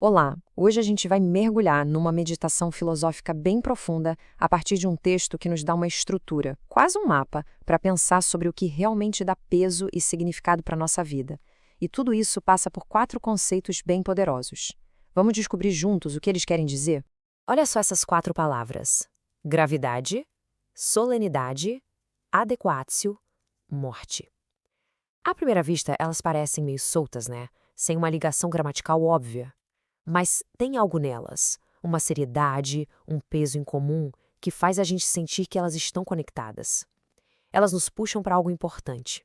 Olá! Hoje a gente vai mergulhar numa meditação filosófica bem profunda a partir de um texto que nos dá uma estrutura, quase um mapa, para pensar sobre o que realmente dá peso e significado para a nossa vida. E tudo isso passa por 4 conceitos bem poderosos. Vamos descobrir juntos o que eles querem dizer? Olha só essas 4 palavras: gravidade, solenidade, adequatio, morte. À primeira vista, elas parecem meio soltas, né? Sem uma ligação gramatical óbvia. Mas tem algo nelas, uma seriedade, um peso em comum, que faz a gente sentir que elas estão conectadas. Elas nos puxam para algo importante.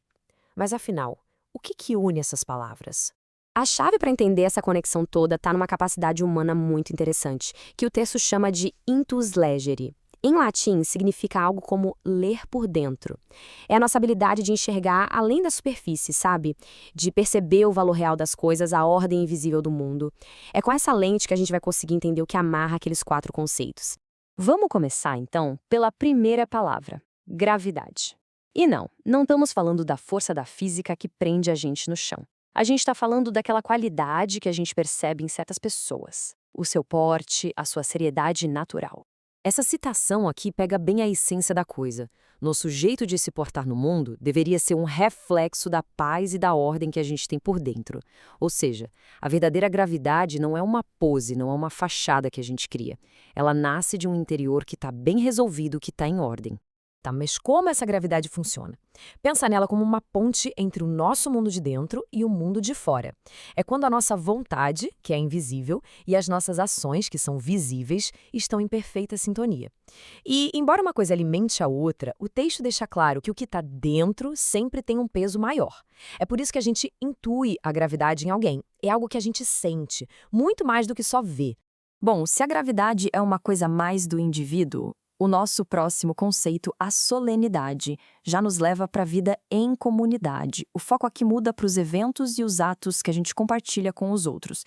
Mas afinal, o que une essas palavras? A chave para entender essa conexão toda está numa capacidade humana muito interessante, que o texto chama de intus legere. Em latim, significa algo como ler por dentro. É a nossa habilidade de enxergar além da superfície, sabe? De perceber o valor real das coisas, a ordem invisível do mundo. É com essa lente que a gente vai conseguir entender o que amarra aqueles 4 conceitos. Vamos começar, então, pela primeira palavra: gravidade. E não estamos falando da força da física que prende a gente no chão. A gente está falando daquela qualidade que a gente percebe em certas pessoas. O seu porte, a sua seriedade natural. Essa citação aqui pega bem a essência da coisa. Nosso jeito de se portar no mundo deveria ser um reflexo da paz e da ordem que a gente tem por dentro. Ou seja, a verdadeira gravidade não é uma pose, não é uma fachada que a gente cria. Ela nasce de um interior que está bem resolvido, que está em ordem. Tá, mas como essa gravidade funciona? Pensa nela como uma ponte entre o nosso mundo de dentro e o mundo de fora. É quando a nossa vontade, que é invisível, e as nossas ações, que são visíveis, estão em perfeita sintonia. E, embora uma coisa alimente a outra, o texto deixa claro que o que está dentro sempre tem um peso maior. É por isso que a gente intui a gravidade em alguém. É algo que a gente sente, muito mais do que só vê. Bom, se a gravidade é uma coisa mais do indivíduo, o nosso próximo conceito, a solenidade, já nos leva para a vida em comunidade. O foco aqui muda para os eventos e os atos que a gente compartilha com os outros.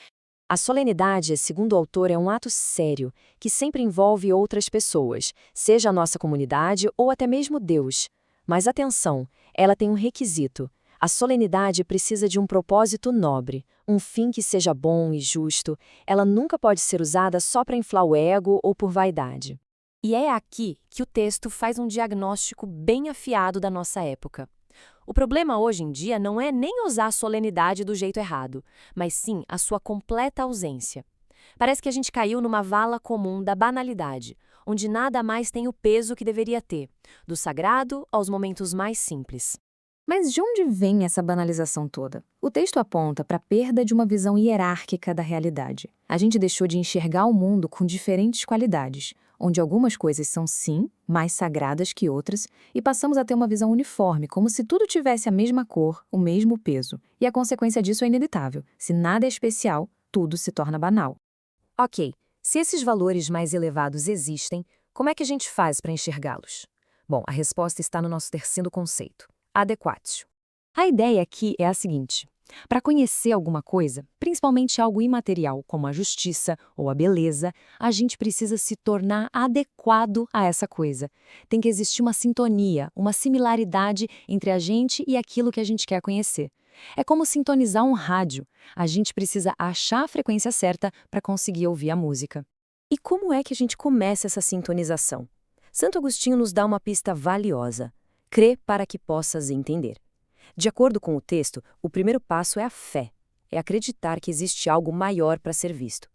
A solenidade, segundo o autor, é um ato sério, que sempre envolve outras pessoas, seja a nossa comunidade ou até mesmo Deus. Mas atenção, ela tem um requisito. A solenidade precisa de um propósito nobre, um fim que seja bom e justo. Ela nunca pode ser usada só para inflar o ego ou por vaidade. E é aqui que o texto faz um diagnóstico bem afiado da nossa época. O problema hoje em dia não é nem usar a solenidade do jeito errado, mas sim a sua completa ausência. Parece que a gente caiu numa vala comum da banalidade, onde nada mais tem o peso que deveria ter, do sagrado aos momentos mais simples. Mas de onde vem essa banalização toda? O texto aponta para a perda de uma visão hierárquica da realidade. A gente deixou de enxergar o mundo com diferentes qualidades, onde algumas coisas são, sim, mais sagradas que outras, e passamos a ter uma visão uniforme, como se tudo tivesse a mesma cor, o mesmo peso. E a consequência disso é inevitável. Se nada é especial, tudo se torna banal. Ok, se esses valores mais elevados existem, como é que a gente faz para enxergá-los? Bom, a resposta está no nosso terceiro conceito: adequatio. A ideia aqui é a seguinte: para conhecer alguma coisa, principalmente algo imaterial, como a justiça ou a beleza, a gente precisa se tornar adequado a essa coisa. Tem que existir uma sintonia, uma similaridade entre a gente e aquilo que a gente quer conhecer. É como sintonizar um rádio. A gente precisa achar a frequência certa para conseguir ouvir a música. E como é que a gente começa essa sintonização? Santo Agostinho nos dá uma pista valiosa: crê para que possas entender. De acordo com o texto, o primeiro passo é a fé, é acreditar que existe algo maior para ser visto.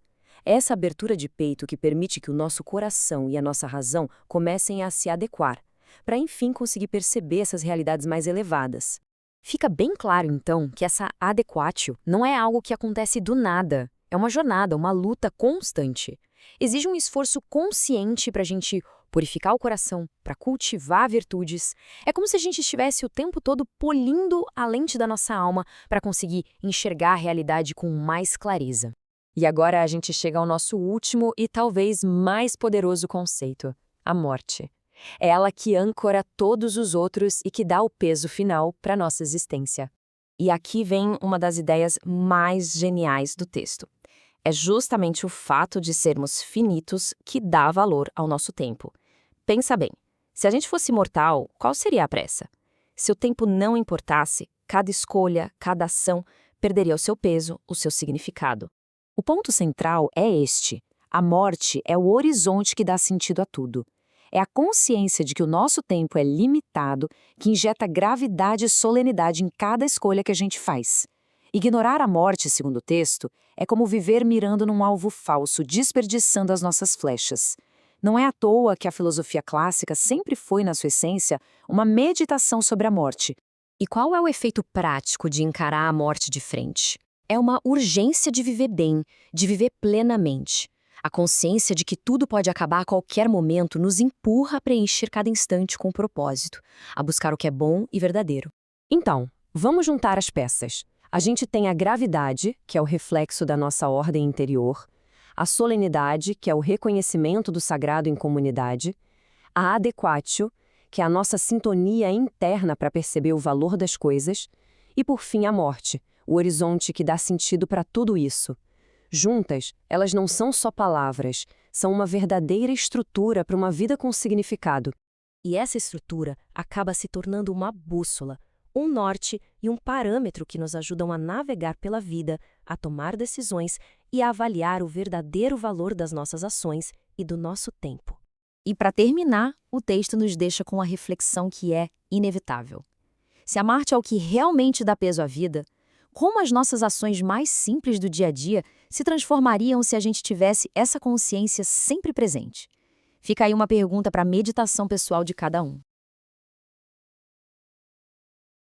É essa abertura de peito que permite que o nosso coração e a nossa razão comecem a se adequar, para enfim conseguir perceber essas realidades mais elevadas. Fica bem claro, então, que essa adequatio não é algo que acontece do nada. É uma jornada, uma luta constante. Exige um esforço consciente para a gente purificar o coração, para cultivar virtudes. É como se a gente estivesse o tempo todo polindo a lente da nossa alma para conseguir enxergar a realidade com mais clareza. E agora a gente chega ao nosso último e talvez mais poderoso conceito: a morte. É ela que âncora todos os outros e que dá o peso final para a nossa existência. E aqui vem uma das ideias mais geniais do texto. É justamente o fato de sermos finitos que dá valor ao nosso tempo. Pensa bem, se a gente fosse mortal, qual seria a pressa? Se o tempo não importasse, cada escolha, cada ação perderia o seu peso, o seu significado. O ponto central é este: a morte é o horizonte que dá sentido a tudo. É a consciência de que o nosso tempo é limitado que injeta gravidade e solenidade em cada escolha que a gente faz. Ignorar a morte, segundo o texto, é como viver mirando num alvo falso, desperdiçando as nossas flechas. Não é à toa que a filosofia clássica sempre foi, na sua essência, uma meditação sobre a morte. E qual é o efeito prático de encarar a morte de frente? É uma urgência de viver bem, de viver plenamente. A consciência de que tudo pode acabar a qualquer momento nos empurra a preencher cada instante com propósito, a buscar o que é bom e verdadeiro. Então, vamos juntar as peças. A gente tem a gravidade, que é o reflexo da nossa ordem interior, a solenidade, que é o reconhecimento do sagrado em comunidade, a adequatio, que é a nossa sintonia interna para perceber o valor das coisas, e, por fim, a morte, o horizonte que dá sentido para tudo isso. Juntas, elas não são só palavras, são uma verdadeira estrutura para uma vida com significado. E essa estrutura acaba se tornando uma bússola, um norte e um parâmetro que nos ajudam a navegar pela vida, a tomar decisões e a avaliar o verdadeiro valor das nossas ações e do nosso tempo. E para terminar, o texto nos deixa com a reflexão que é inevitável. Se a morte é o que realmente dá peso à vida, como as nossas ações mais simples do dia a dia se transformariam se a gente tivesse essa consciência sempre presente? Fica aí uma pergunta para a meditação pessoal de cada um.